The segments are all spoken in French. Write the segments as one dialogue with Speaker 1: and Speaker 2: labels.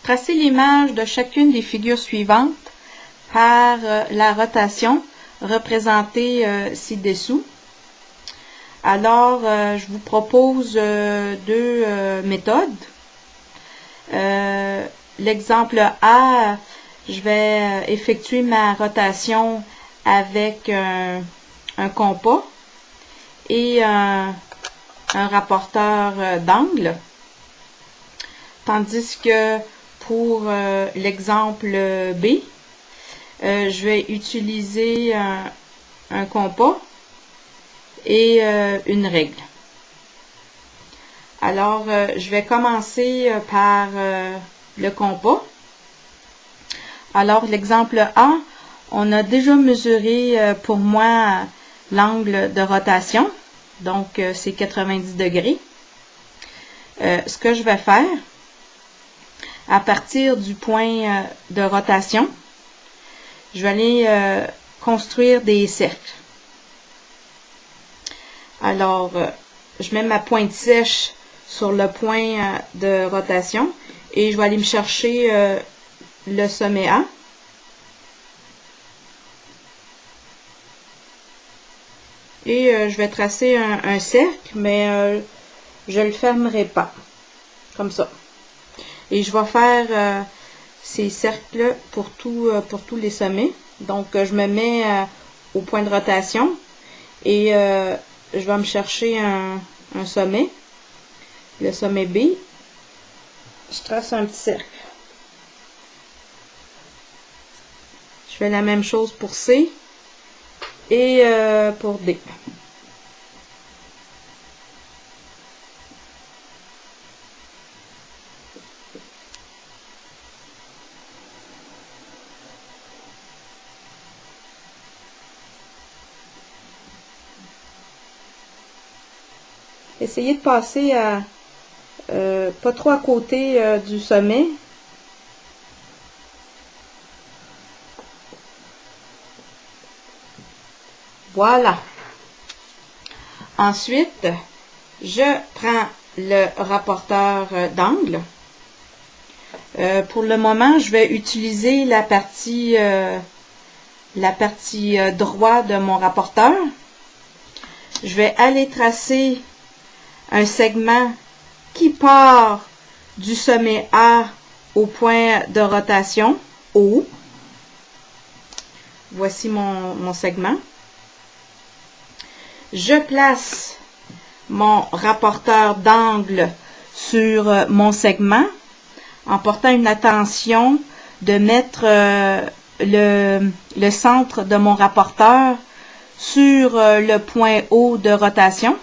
Speaker 1: Tracez l'image de chacune des figures suivantes par la rotation représentée ci-dessous. Alors, je vous propose deux méthodes. L'exemple A, je vais effectuer ma rotation avec un compas et un rapporteur d'angle. Tandis que pour l'exemple B, je vais utiliser un compas et une règle. Alors, je vais commencer par le compas. Alors, l'exemple A, on a déjà mesuré pour moi l'angle de rotation. Donc, c'est 90 degrés. Ce que je vais faire, à partir du point de rotation, je vais aller construire des cercles. Alors, je mets ma pointe sèche sur le point de rotation et je vais aller me chercher le sommet A. Et je vais tracer un cercle, mais je ne le fermerai pas, comme ça. Et je vais faire ces cercles pour tous les sommets. Donc, je me mets au point de rotation et je vais me chercher un sommet, le sommet B. Je trace un petit cercle. Je fais la même chose pour C et pour D. Essayez de passer pas trop à côté du sommet. Voilà. Ensuite, je prends le rapporteur d'angle. Pour le moment, je vais utiliser la partie droite de mon rapporteur. Je vais aller tracer un segment qui part du sommet A au point de rotation O. Voici mon segment. Je place mon rapporteur d'angle sur mon segment en portant une attention de mettre le centre de mon rapporteur sur le point O de rotation.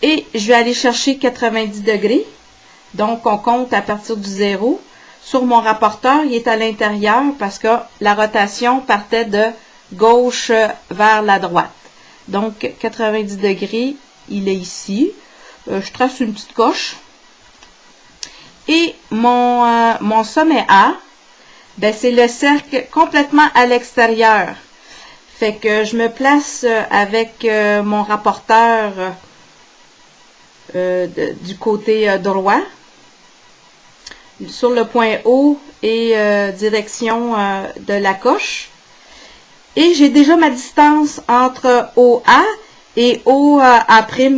Speaker 1: Et je vais aller chercher 90 degrés. Donc, on compte à partir du 0. Sur mon rapporteur, il est à l'intérieur parce que la rotation partait de gauche vers la droite. Donc, 90 degrés, il est ici. Je trace une petite coche. Et mon sommet A, ben, c'est le cercle complètement à l'extérieur. Fait que je me place avec mon rapporteur du côté droit sur le point O et direction de la coche. Et j'ai déjà ma distance entre OA et OA'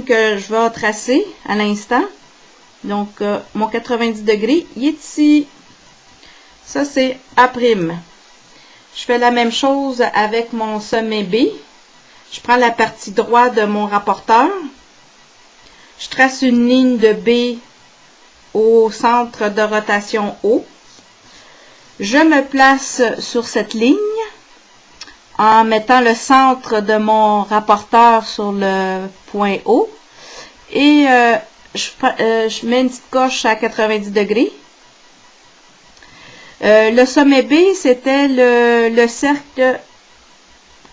Speaker 1: que je vais tracer à l'instant. Donc, mon 90 degrés, il est ici. Ça, c'est A'. Je fais la même chose avec mon sommet B. Je prends la partie droite de mon rapporteur. Je trace une ligne de B au centre de rotation O. Je me place sur cette ligne en mettant le centre de mon rapporteur sur le point O. Et je mets une petite coche à 90 degrés. Le sommet B, c'était le cercle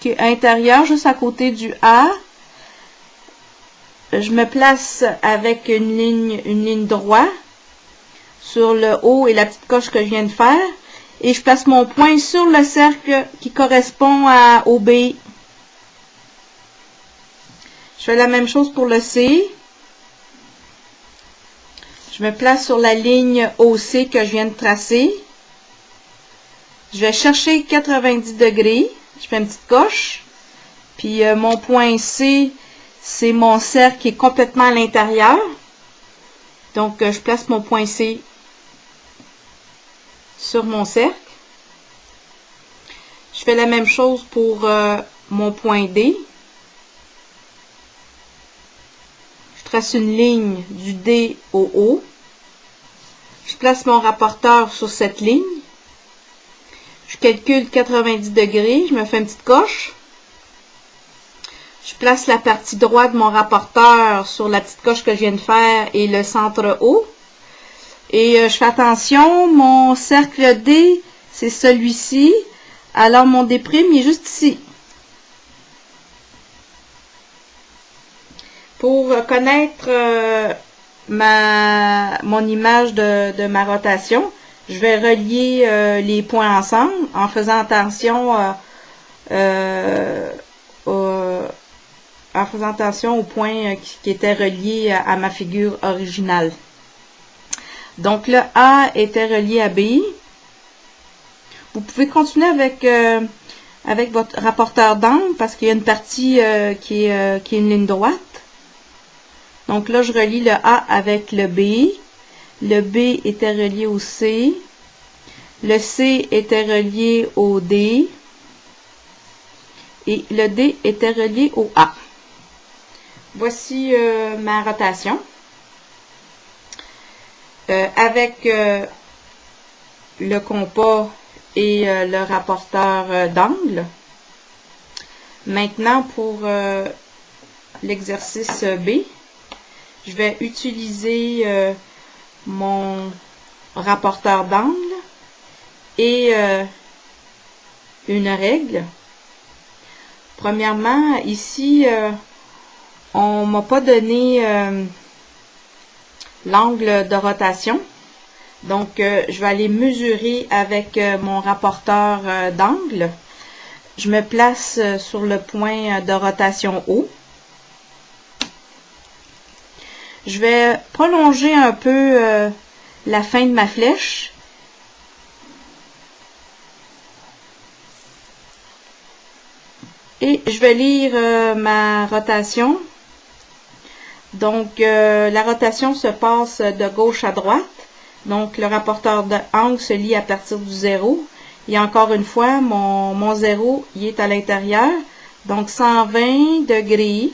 Speaker 1: qui est intérieur, juste à côté du A. Je me place avec une ligne droite sur le haut et la petite coche que je viens de faire. et je place mon point sur le cercle qui correspond au B. Je fais la même chose pour le C. Je me place sur la ligne OC que je viens de tracer. Je vais chercher 90 degrés. Je fais une petite coche. Puis mon point C, c'est mon cercle qui est complètement à l'intérieur. Donc, je place mon point C sur mon cercle. Je fais la même chose pour mon point D. Je trace une ligne du D au O. Je place mon rapporteur sur cette ligne. Je calcule 90 degrés. Je me fais une petite coche. Je place la partie droite de mon rapporteur sur la petite coche que je viens de faire et le centre O. Et je fais attention, mon cercle D, c'est celui-ci. Alors mon D' il est juste ici. Pour connaître mon image de ma rotation, je vais relier les points ensemble en faisant attention au point qui était relié à ma figure originale. Donc, le A était relié à B. Vous pouvez continuer avec votre rapporteur d'angle parce qu'il y a une partie qui est une ligne droite. Donc là, je relie le A avec le B. Le B était relié au C. Le C était relié au D. Et le D était relié au A. Voici ma rotation. Avec le compas et le rapporteur d'angle. Maintenant, pour l'exercice B, je vais utiliser mon rapporteur d'angle et une règle. Premièrement, ici, on ne m'a pas donné l'angle de rotation. Donc, je vais aller mesurer avec mon rapporteur d'angle. Je me place sur le point de rotation O. Je vais prolonger un peu la fin de ma flèche. Et je vais lire ma rotation. Donc, la rotation se passe de gauche à droite. Donc, le rapporteur d'angle se lie à partir du 0. Et encore une fois, mon 0, il est à l'intérieur. Donc, 120 degrés.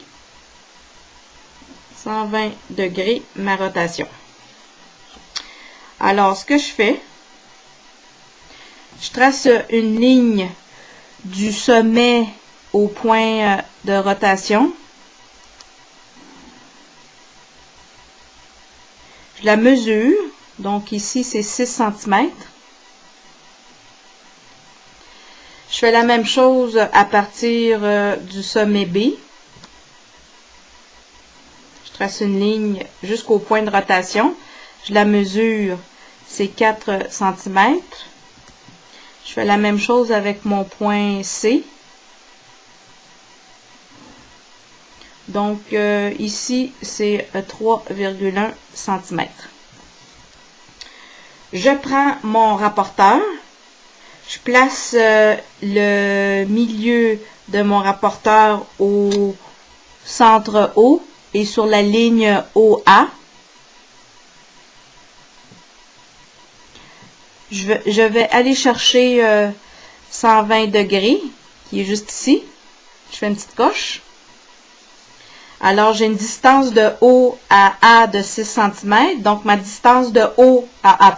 Speaker 1: 120 degrés, ma rotation. Alors, ce que je fais, je trace une ligne du sommet au point de rotation. Je la mesure. Donc, ici, c'est 6 cm. Je fais la même chose à partir du sommet B. Je trace une ligne jusqu'au point de rotation. Je la mesure, c'est 4 cm. Je fais la même chose avec mon point C. Donc, ici, c'est 3,1 cm. Je prends mon rapporteur. Je place le milieu de mon rapporteur au centre O et sur la ligne OA. Je vais aller chercher 120 degrés, qui est juste ici. Je fais une petite coche. Alors, j'ai une distance de O à A de 6 cm. Donc, ma distance de O à A'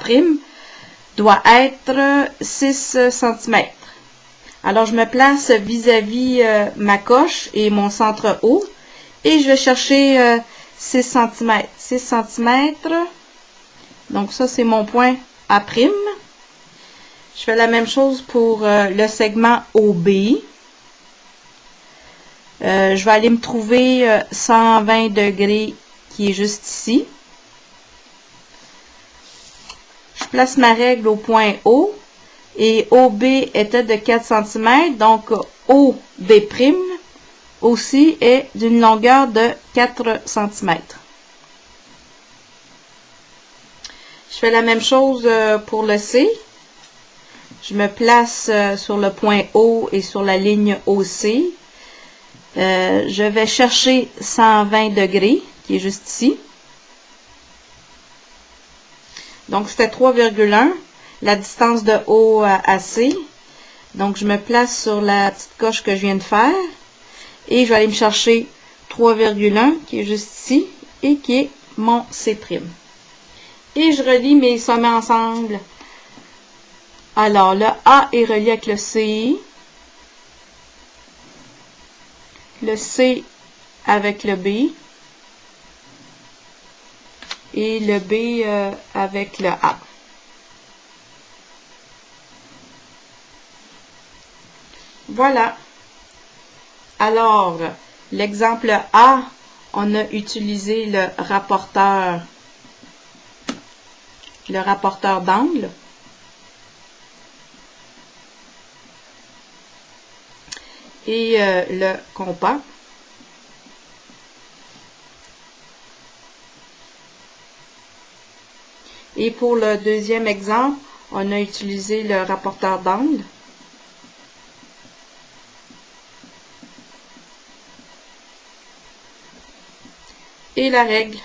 Speaker 1: doit être 6 cm. Alors, je me place vis-à-vis ma coche et mon centre O. Et je vais chercher 6 cm. 6 cm. Donc, ça, c'est mon point A'. Je fais la même chose pour le segment OB. Je vais aller me trouver 120 degrés qui est juste ici. Je place ma règle au point O. et OB était de 4 cm, donc OB' aussi est d'une longueur de 4 cm. Je fais la même chose pour le C. Je me place sur le point O et sur la ligne OC. Je vais chercher 120 degrés, qui est juste ici. Donc, c'était 3,1, la distance de O à C. Donc, je me place sur la petite coche que je viens de faire. Et je vais aller me chercher 3,1, qui est juste ici, et qui est mon C'. Et je relie mes sommets ensemble. Alors, le A est relié avec le C. Le C avec le B. Et le B avec le A. Voilà. Alors, l'exemple A, on a utilisé le rapporteur d'angle. Et le compas. Et pour le deuxième exemple, on a utilisé le rapporteur d'angle. Et la règle.